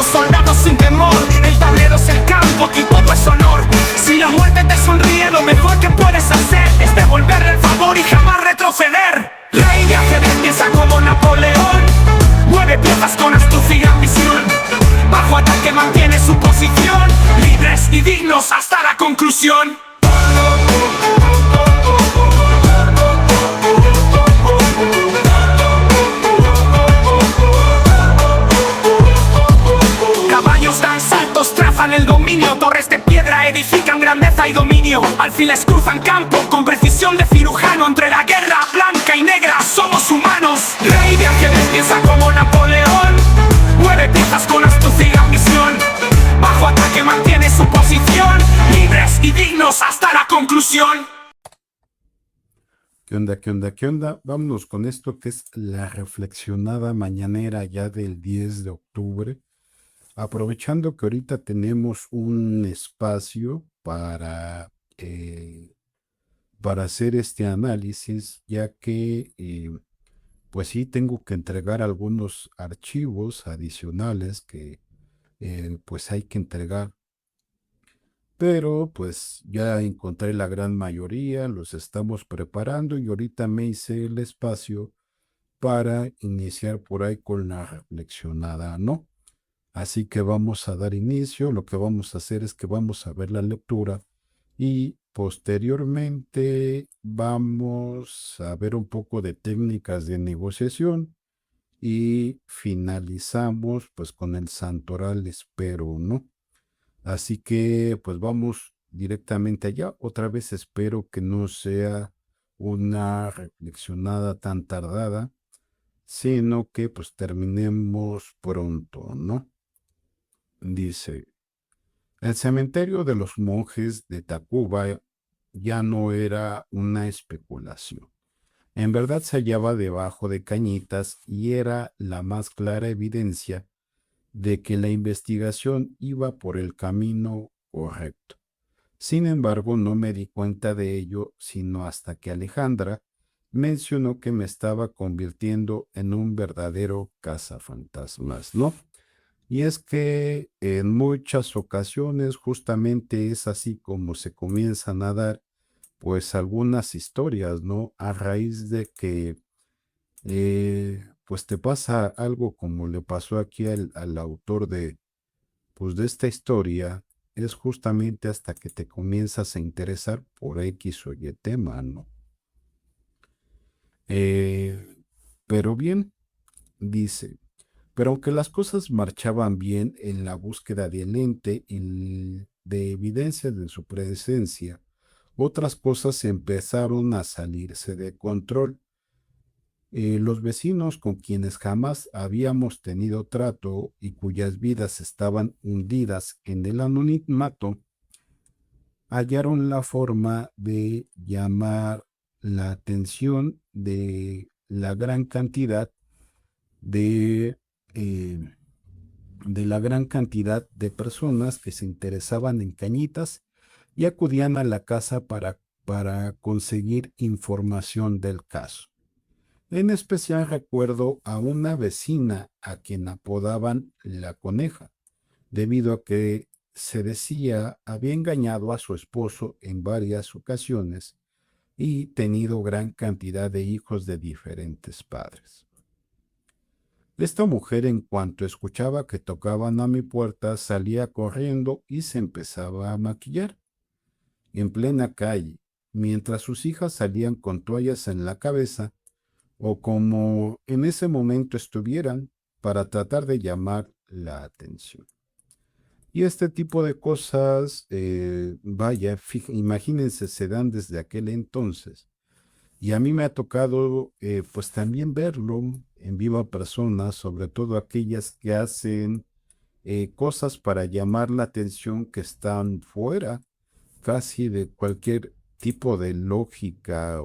somos soldados sin temor. El tablero es el campo y todo es honor. Si la muerte te sonríe, lo mejor que puedes hacer es devolverle el favor y jamás retroceder. Rey de ajedrez, piensa como Napoleón. Mueve piezas con astucia y ambición. Bajo ataque mantiene su posición. Libres y dignos hasta la conclusión. Caballos dan saltos, trazan el dominio. Torres de piedra edifican grandeza y dominio. Alfiles cruzan campo con precisión de cirujano. Entre la guerra blanca y negra somos humanos. Rey de ajedrez, piensa como Napoleón. Mueve piezas con astucia y ambición. Bajo ataque mantiene su posición. Libres y dignos hasta la conclusión. ¿Qué onda, qué onda, qué onda? Vámonos con esto que es la reflexionada mañanera ya del 10 de octubre. Aprovechando que ahorita tenemos un espacio para hacer este análisis, ya que pues sí tengo que entregar algunos archivos adicionales que pues hay que entregar. Pero pues ya encontré la gran mayoría, los estamos preparando y ahorita me hice el espacio para iniciar por ahí con la reflexionada, ¿no? Así que vamos a dar inicio. Lo que vamos a hacer es que vamos a ver la lectura y posteriormente vamos a ver un poco de técnicas de negociación y finalizamos pues con el santoral, espero, ¿no? Así que pues vamos directamente allá. Otra vez espero que no sea una reflexionada tan tardada, sino que pues terminemos pronto, ¿no? Dice, el cementerio de los monjes de Tacuba ya no era una especulación. En verdad se hallaba debajo de cañitas y era la más clara evidencia de que la investigación iba por el camino correcto. Sin embargo, no me di cuenta de ello sino hasta que Alejandra mencionó que me estaba convirtiendo en un verdadero cazafantasmas, ¿no? Y es que en muchas ocasiones justamente es así como se comienzan a dar pues algunas historias, ¿no? A raíz de que pues te pasa algo como le pasó aquí al autor pues de esta historia, es justamente hasta que te comienzas a interesar por X o Y tema, ¿no? Pero bien, dice, pero aunque las cosas marchaban bien en la búsqueda del ente y de evidencias de su presencia, otras cosas empezaron a salirse de control. Los vecinos con quienes jamás habíamos tenido trato y cuyas vidas estaban hundidas en el anonimato, hallaron la forma de llamar la atención de, eh, de la gran cantidad de personas que se interesaban en cañitas y acudían a la casa para conseguir información del caso. En especial recuerdo a una vecina a quien apodaban la Coneja, debido a que se decía había engañado a su esposo en varias ocasiones y tenido gran cantidad de hijos de diferentes padres. Esta mujer, en cuanto escuchaba que tocaban a mi puerta, salía corriendo y se empezaba a maquillar en plena calle, mientras sus hijas salían con toallas en la cabeza o como en ese momento estuvieran para tratar de llamar la atención. Y este tipo de cosas, vaya, imagínense, se dan desde aquel entonces. Y a mí me ha tocado, pues también verlo en viva persona, sobre todo aquellas que hacen cosas para llamar la atención que están fuera casi de cualquier tipo de lógica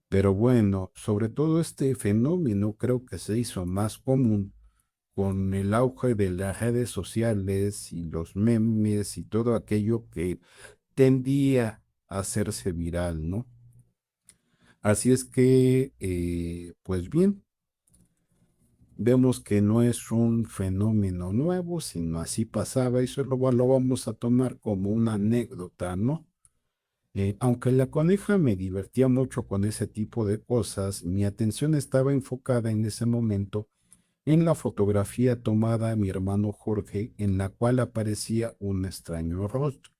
Pero bueno, sobre todo este fenómeno creo que se hizo más común con el auge de las redes sociales y los memes y todo aquello que tendía a hacerse viral, ¿no? Así es que, pues bien, vemos que no es un fenómeno nuevo, sino así pasaba y solo lo vamos a tomar como una anécdota, ¿no? Aunque la coneja me divertía mucho con ese tipo de cosas, mi atención estaba enfocada en ese momento en la fotografía tomada a mi hermano Jorge, en la cual aparecía un extraño rostro.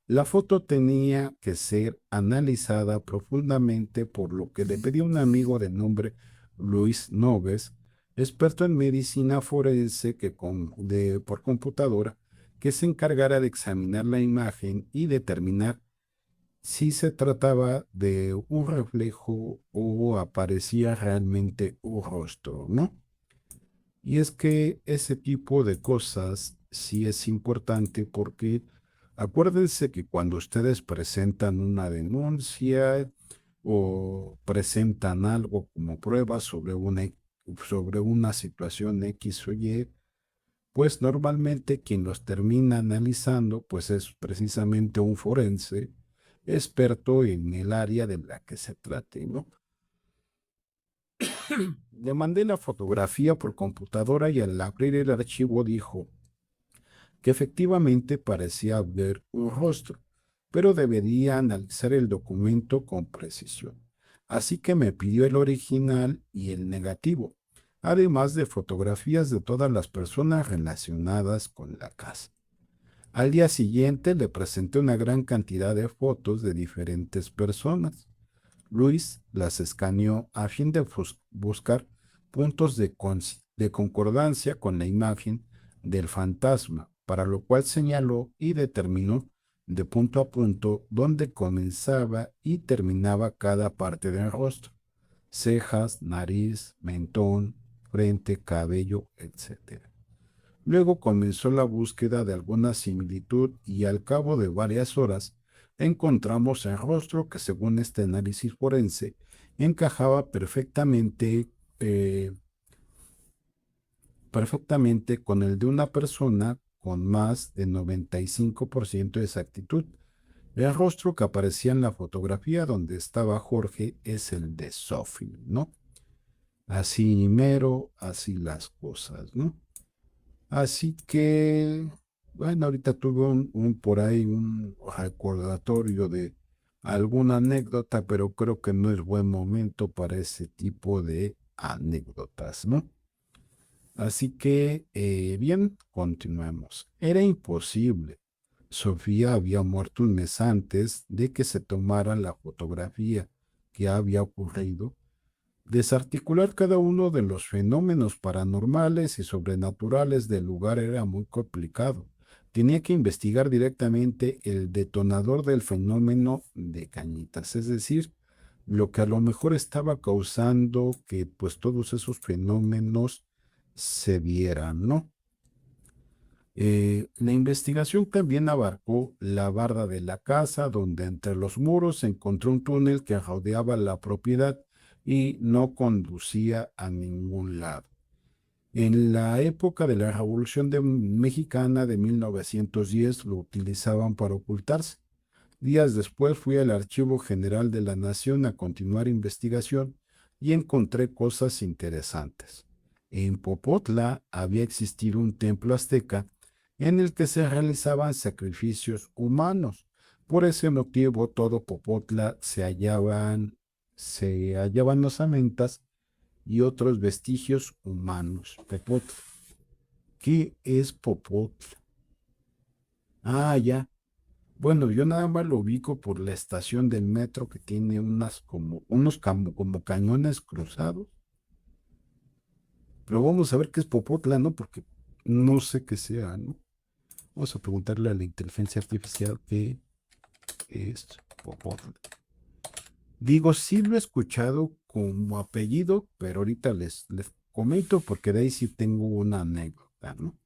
La foto tenía que ser analizada profundamente, por lo que le pedí a un amigo de nombre Luis Noves, experto en medicina forense por computadora, que se encargara de examinar la imagen y determinar si se trataba de un reflejo o aparecía realmente un rostro, ¿no? Y es que ese tipo de cosas sí es importante porque acuérdense que cuando ustedes presentan una denuncia o presentan algo como prueba sobre una situación X o Y, pues normalmente quien los termina analizando pues es precisamente un forense experto en el área de la que se trate, ¿no? Le mandé la fotografía por computadora y al abrir el archivo dijo que efectivamente parecía haber un rostro, pero debería analizar el documento con precisión. Así que me pidió el original y el negativo, además de fotografías de todas las personas relacionadas con la casa. Al día siguiente le presenté una gran cantidad de fotos de diferentes personas. Luis las escaneó a fin de buscar puntos de concordancia con la imagen del fantasma, para lo cual señaló y determinó de punto a punto dónde comenzaba y terminaba cada parte del rostro: cejas, nariz, mentón, frente, cabello, etc. Luego comenzó la búsqueda de alguna similitud y al cabo de varias horas encontramos el rostro que, según este análisis forense, encajaba eh, perfectamente con el de una persona con más de 95% de exactitud. El rostro que aparecía en la fotografía donde estaba Jorge es el de Sophie, ¿no? Así mero, así las cosas, ¿no? Así que, bueno, ahorita tuve por ahí un recordatorio de alguna anécdota, pero creo que no es buen momento para ese tipo de anécdotas, ¿no? Así que, bien, continuemos. Era imposible. Sofía había muerto un mes antes de que se tomara la fotografía que había ocurrido. Desarticular cada uno de los fenómenos paranormales y sobrenaturales del lugar era muy complicado. Tenía que investigar directamente el detonador del fenómeno de Cañitas, es decir, lo que a lo mejor estaba causando que pues todos esos fenómenos se vieran, ¿no? La investigación también abarcó la barda de la casa, donde entre los muros se encontró un túnel que rodeaba la propiedad y no conducía a ningún lado. En la época de la Mexicana de 1910 lo utilizaban para ocultarse. Días después fui al Archivo General de la Nación a continuar investigación y encontré cosas interesantes. En Popotla había existido un templo azteca en el que se realizaban sacrificios humanos. Por ese motivo, todo Popotla se hallaban osamentas y otros vestigios humanos. Popotla. ¿Qué es Popotla? Ah, ya. Bueno, yo nada más lo ubico por la estación del metro que tiene como cañones cruzados. Pero vamos a ver qué es Popotla, ¿no? Porque no sé qué sea, ¿no? Vamos a preguntarle a la inteligencia artificial qué es Popotla. Digo, sí lo he escuchado como apellido, pero ahorita les comento porque de ahí sí tengo una anécdota, ¿no?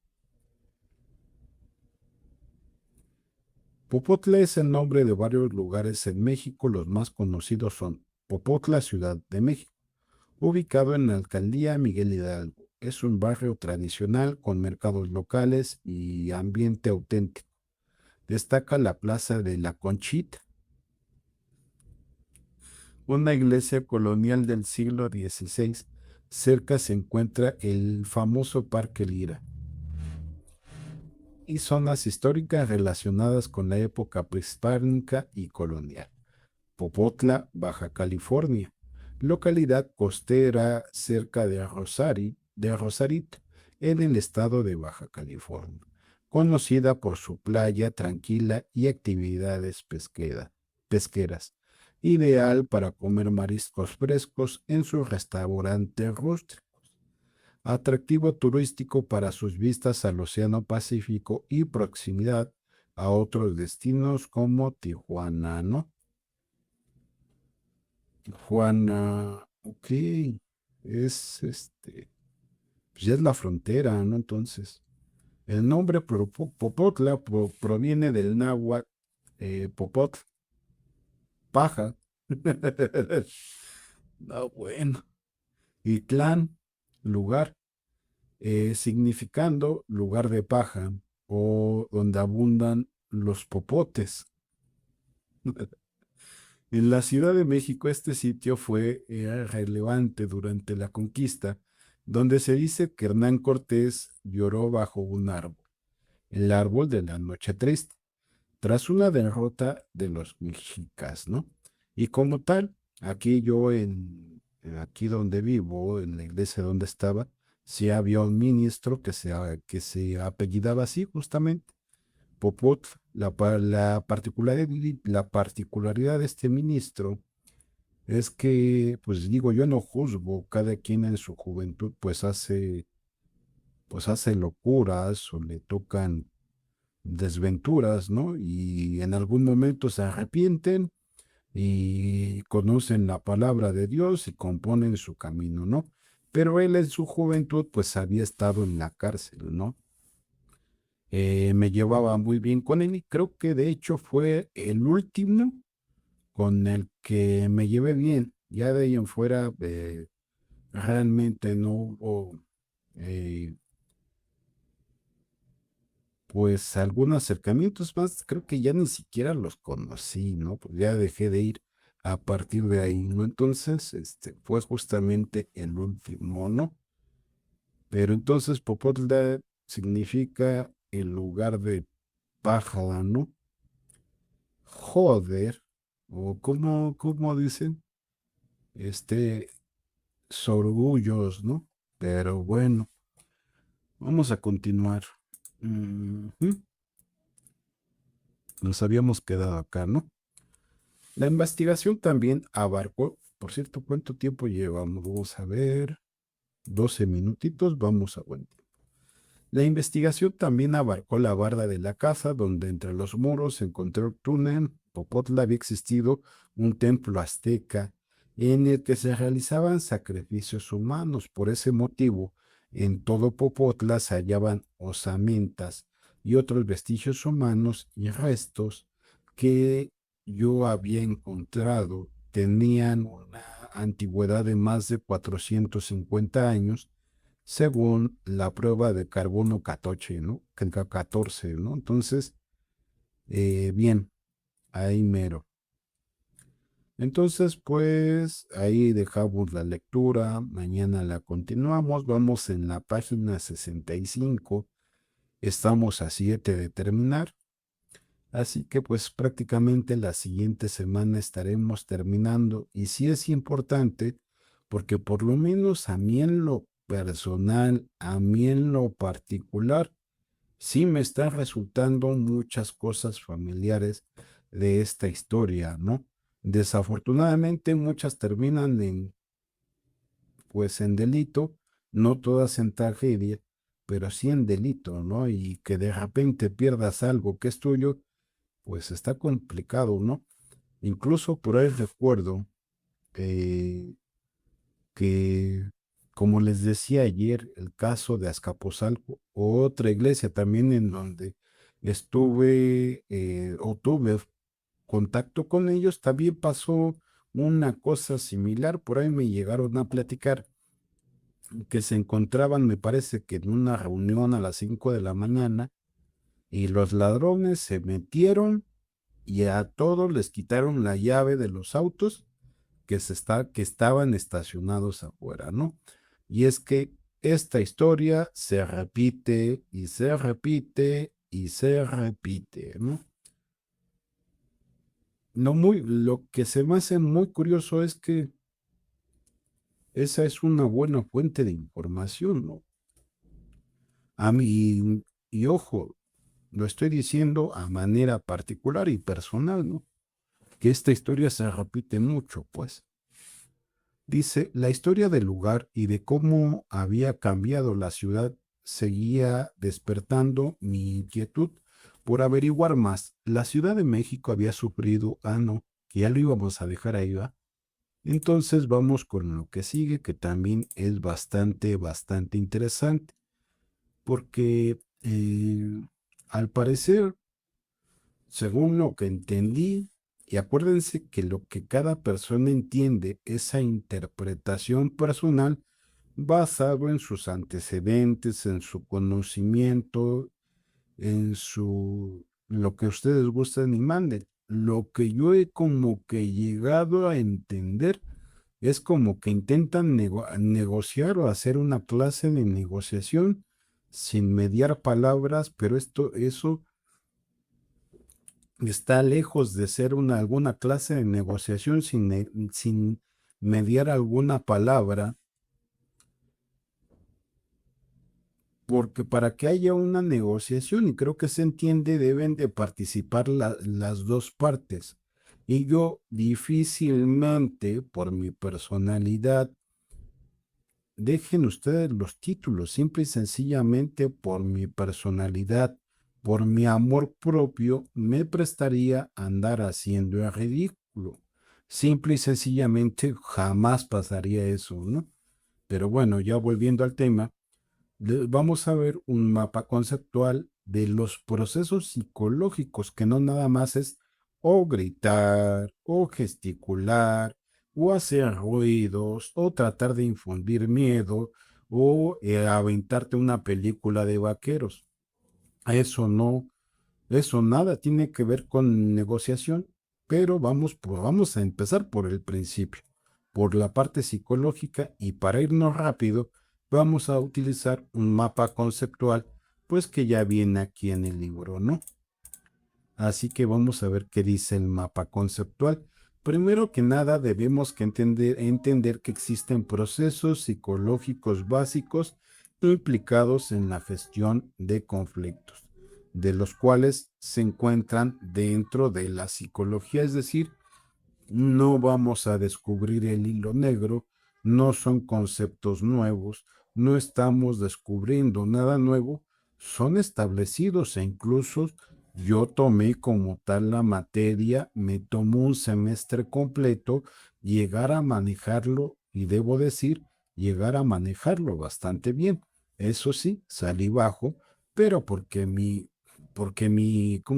Popotla es el nombre de varios lugares en México. Los más conocidos son Popotla, Ciudad de México, ubicado en la alcaldía Miguel Hidalgo. Es un barrio tradicional con mercados locales y ambiente auténtico. Destaca la Plaza de la Conchita, una iglesia colonial del siglo XVI Cerca se encuentra el famoso Parque Lira y zonas históricas relacionadas con la época prehispánica y colonial. Popotla, Baja California, localidad costera cerca de Rosarit, en el estado de Baja California, conocida por su playa tranquila y actividades pesqueras, ideal para comer mariscos frescos en sus restaurantes rústicos. Atractivo turístico para sus vistas al Océano Pacífico y proximidad a otros destinos como Tijuana, ¿no? Tijuana, ok, es pues ya es la frontera, ¿no? Entonces, el nombre Popotla proviene del náhuatl Popotl, paja. No, bueno. Y clan, lugar, significando lugar de paja o donde abundan los popotes. En la Ciudad de México este sitio fue relevante durante la conquista, donde se dice que Hernán Cortés lloró bajo un árbol, el árbol de la noche triste, tras una derrota de los mexicas, ¿no? Y como tal, aquí donde vivo, en la iglesia donde estaba, sí había un ministro que se apellidaba así justamente, Popot. La particularidad de este ministro es que, pues digo, yo no juzgo, cada quien en su juventud pues hace locuras o le tocan desventuras, ¿no? Y en algún momento se arrepienten y conocen la palabra de Dios y componen su camino, ¿no? Pero él en su juventud pues había estado en la cárcel, ¿no? Me llevaba muy bien con él y creo que de hecho fue el último con el que me llevé bien. Ya de ahí en fuera realmente no hubo eh, pues algunos acercamientos más, creo que ya ni siquiera los conocí, ¿no? Pues ya dejé de ir a partir de ahí, ¿no? Entonces, fue justamente el último, ¿no? Pero entonces Popotla significa el lugar de paja, ¿no? Joder, o como dicen, este, sorgullos, ¿no? Pero bueno, vamos a continuar. Ujú. Nos habíamos quedado acá, ¿no? La investigación también abarcó, por cierto, ¿cuánto tiempo llevamos? Vamos a ver, 12 minutitos, vamos a buen tiempo. La investigación también abarcó la barda de la casa, donde entre los muros se encontró el túnel. Popotla había existido un templo azteca en el que se realizaban sacrificios humanos. Por ese motivo, en todo Popotla se hallaban osamentas y otros vestigios humanos y restos que yo había encontrado tenían una antigüedad de más de 450 años según la prueba de carbono 14, ¿no? 14, ¿no? Entonces, bien, ahí mero. Entonces, pues ahí dejamos la lectura, mañana la continuamos, vamos en la página 65, estamos a 7 de terminar, así que pues prácticamente la siguiente semana estaremos terminando y sí es importante porque por lo menos a mí en lo personal, a mí en lo particular, sí me están resultando muchas cosas familiares de esta historia, ¿no? Desafortunadamente muchas terminan pues en delito, no todas en tragedia, pero sí en delito, ¿no? Y que de repente pierdas algo que es tuyo, pues está complicado, ¿no? Incluso por ahí recuerdo eh, que, como les decía ayer, el caso de Azcapotzalco, otra iglesia también en donde estuve o tuve contacto con ellos, también pasó una cosa similar. Por ahí me llegaron a platicar que se encontraban, me parece que en una reunión a las 5 de la mañana, y los ladrones se metieron y a todos les quitaron la llave de los autos que estaban estacionados afuera, ¿no? Y es que esta historia se repite y se repite y se repite, ¿no? Lo que se me hace muy curioso es que esa es una buena fuente de información, ¿no? A mí, y ojo, lo estoy diciendo a manera particular y personal, ¿no? Que esta historia se repite mucho, pues. Dice, la historia del lugar y de cómo había cambiado la ciudad seguía despertando mi inquietud por averiguar más. La Ciudad de México había sufrido, no, que ya lo íbamos a dejar ahí, ¿va? Entonces vamos con lo que sigue, que también es bastante interesante, porque al parecer, según lo que entendí, y acuérdense que lo que cada persona entiende, esa interpretación personal basado en sus antecedentes, en su conocimiento, lo que ustedes gusten y manden. Lo que yo he como que llegado a entender es como que intentan negociar o hacer una clase de negociación sin mediar palabras, pero eso está lejos de ser alguna clase de negociación sin mediar alguna palabra, porque para que haya una negociación, y creo que se entiende, deben de participar las dos partes. Y yo difícilmente, por mi personalidad, dejen ustedes los títulos, simple y sencillamente por mi personalidad, por mi amor propio, me prestaría a andar haciendo el ridículo. Simple y sencillamente jamás pasaría eso, ¿no? Pero bueno, ya volviendo al tema, vamos a ver un mapa conceptual de los procesos psicológicos, que no nada más es o gritar, o gesticular, o hacer ruidos, o tratar de infundir miedo, o aventarte una película de vaqueros. Eso no, eso nada tiene que ver con negociación, pero vamos a empezar por el principio, por la parte psicológica, y para irnos rápido, vamos a utilizar un mapa conceptual, pues que ya viene aquí en el libro, ¿no? Así que vamos a ver qué dice el mapa conceptual. Primero que nada, debemos que entender que existen procesos psicológicos básicos implicados en la gestión de conflictos, de los cuales se encuentran dentro de la psicología, es decir, no vamos a descubrir el hilo negro, no son conceptos nuevos, no estamos descubriendo nada nuevo, son establecidos e incluso yo tomé como tal la materia, me tomó un semestre completo llegar a manejarlo y debo decir, llegar a manejarlo bastante bien. Eso sí, salí bajo, pero ¿cómo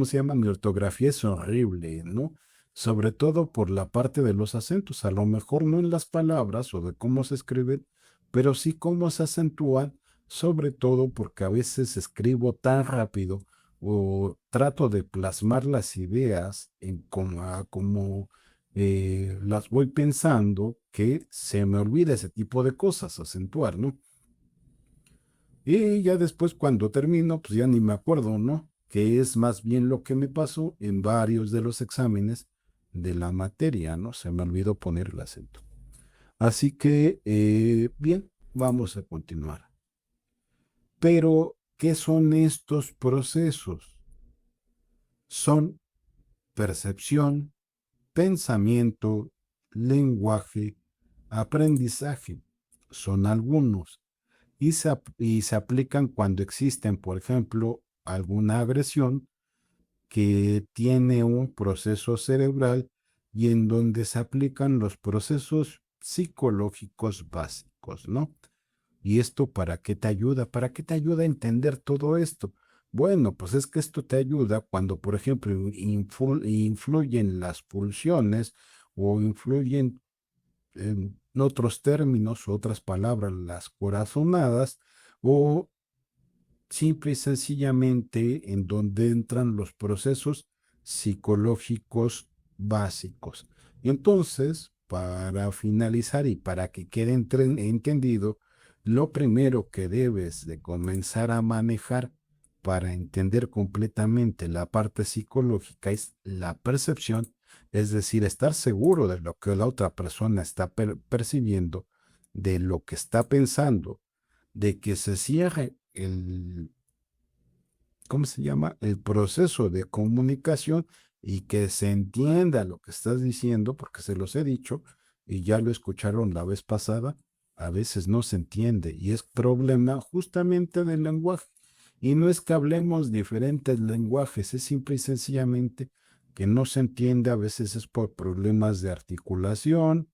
se llama? Mi ortografía es horrible, ¿no? Sobre todo por la parte de los acentos, a lo mejor no en las palabras o de cómo se escriben, pero sí cómo se acentúan, sobre todo porque a veces escribo tan rápido o trato de plasmar las ideas en como las voy pensando, que se me olvida ese tipo de cosas, acentuar, ¿no? Y ya después cuando termino, pues ya ni me acuerdo, ¿no? Que es más bien lo que me pasó en varios de los exámenes de la materia, ¿no? Se me olvidó poner el acento. Así que, bien, vamos a continuar. Pero, ¿qué son estos procesos? Son percepción, pensamiento, lenguaje, aprendizaje. Son algunos. Y se aplican cuando existen, por ejemplo, alguna agresión que tiene un proceso cerebral y en donde se aplican los procesos psicológicos básicos, ¿no? ¿Y esto para qué te ayuda? ¿Para qué te ayuda a entender todo esto? Bueno, pues es que esto te ayuda cuando, por ejemplo, influyen las pulsiones o influyen, en otros términos, otras palabras, las corazonadas, o simple y sencillamente en donde entran los procesos psicológicos básicos. Y entonces, para finalizar y para que quede entendido, Lo primero que debes de comenzar a manejar para entender completamente la parte psicológica es la percepción, es decir, estar seguro de lo que la otra persona está percibiendo, de lo que está pensando, de que se cierre el, ¿cómo se llama? El proceso de comunicación y que se entienda lo que estás diciendo, porque se los he dicho y ya lo escucharon la vez pasada, a veces no se entiende y es problema justamente del lenguaje. Y no es que hablemos diferentes lenguajes, es simple y sencillamente que no se entiende, a veces es por problemas de articulación,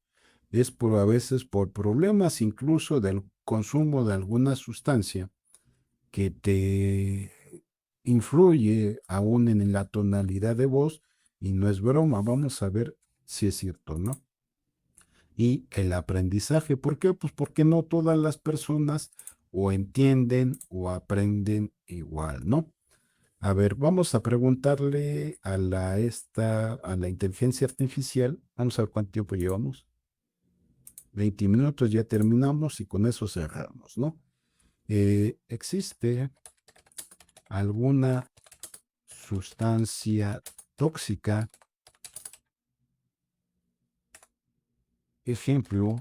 es por a veces por problemas incluso del consumo de alguna sustancia que te influye aún en la tonalidad de voz y no es broma, vamos a ver si es cierto, ¿no? Y el aprendizaje, ¿por qué? Pues porque no todas las personas o entienden o aprenden igual, ¿no? A ver, vamos a preguntarle a la inteligencia artificial, vamos a ver cuánto tiempo llevamos. 20 minutos, ya terminamos y con eso cerramos, ¿no? ¿Existe alguna sustancia tóxica? Ejemplo,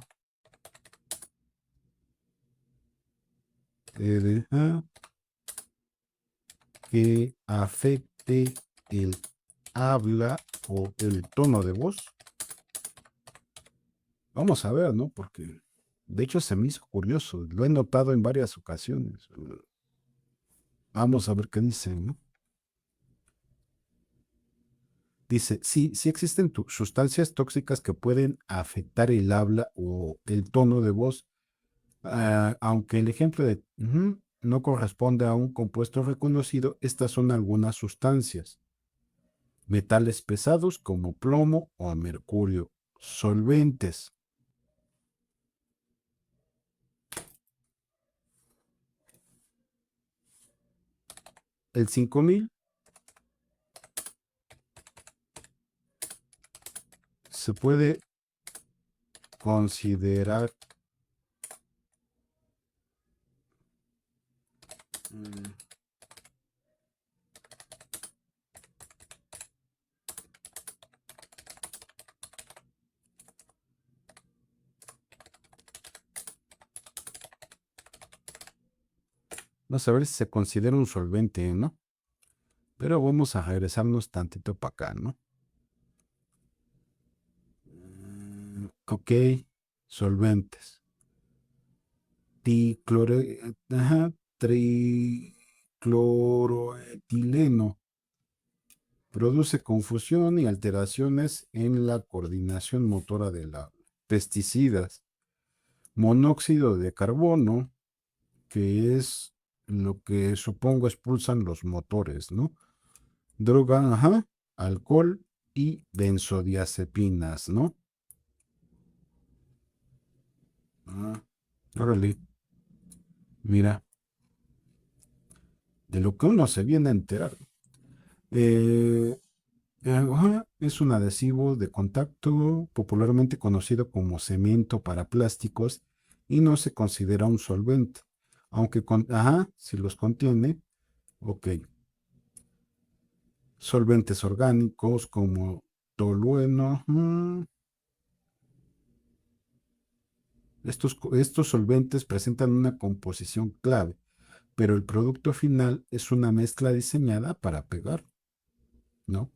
que afecte el habla o el tono de voz. Vamos a ver, ¿no? Porque de hecho se me hizo curioso, lo he notado en varias ocasiones. Vamos a ver qué dice, ¿no? Dice, sí, sí existen sustancias tóxicas que pueden afectar el habla o el tono de voz, aunque el ejemplo de no corresponde a un compuesto reconocido, estas son algunas sustancias. Metales pesados como plomo o mercurio, solventes. El 5000 se puede considerar vamos a ver si se considera un solvente, ¿no? Pero vamos a regresarnos tantito para acá, ¿no? Ok, solventes. Tricloroetileno produce confusión y alteraciones en la coordinación motora de la pesticidas. Monóxido de carbono, que es lo que supongo expulsan los motores, ¿no? Droga, alcohol y benzodiazepinas, ¿no? Órale, mira, de lo que uno se viene a enterar. Es un adhesivo de contacto popularmente conocido como cemento para plásticos y no se considera un solvente, aunque si los contiene, ok. Solventes orgánicos como tolueno. Estos solventes presentan una composición clave, pero el producto final es una mezcla diseñada para pegar, ¿no?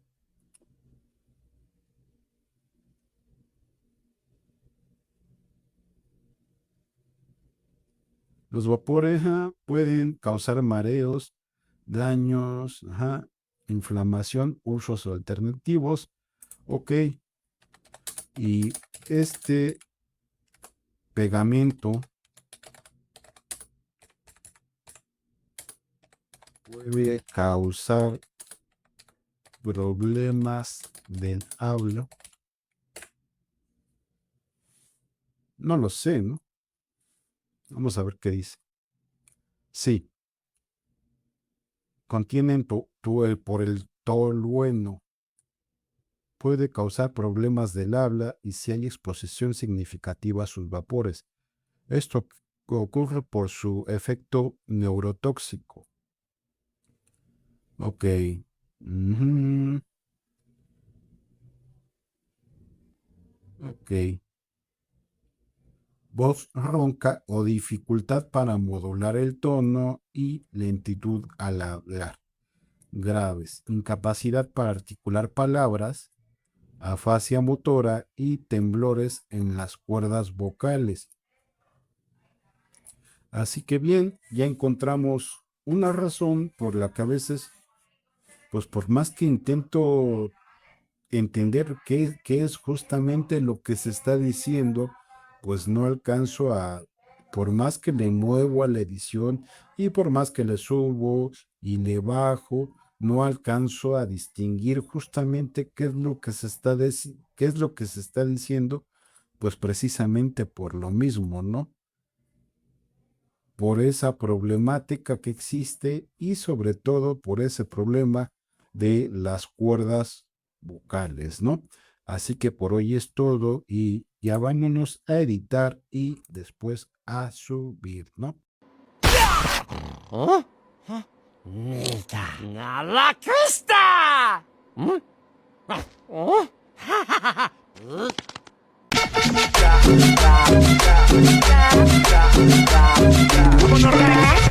Los vapores pueden causar mareos, daños, inflamación, usos alternativos. Ok, y este pegamento puede causar problemas del habla. No lo sé, ¿no? Vamos a ver qué dice. Sí, contienen por el tolueno. Puede causar problemas del habla y si hay exposición significativa a sus vapores. Esto ocurre por su efecto neurotóxico. Ok. Ujú. Ok. Voz ronca o dificultad para modular el tono y lentitud al hablar. Graves. Incapacidad para articular palabras, afasia motora y temblores en las cuerdas vocales. Así que bien, ya encontramos una razón por la que a veces, pues por más que intento entender qué es justamente lo que se está diciendo, pues no alcanzo a, por más que le muevo a la edición y por más que le subo y le bajo, no alcanzo a distinguir justamente qué es lo que se está, qué es lo que se está diciendo, pues precisamente por lo mismo, ¿no? Por esa problemática que existe y sobre todo por ese problema de las cuerdas vocales, ¿no? Así que por hoy es todo y ya vámonos a editar y después a subir, ¿no? ¿Oh? ¡A la cresta! ¿Oh? ¡Vámonos,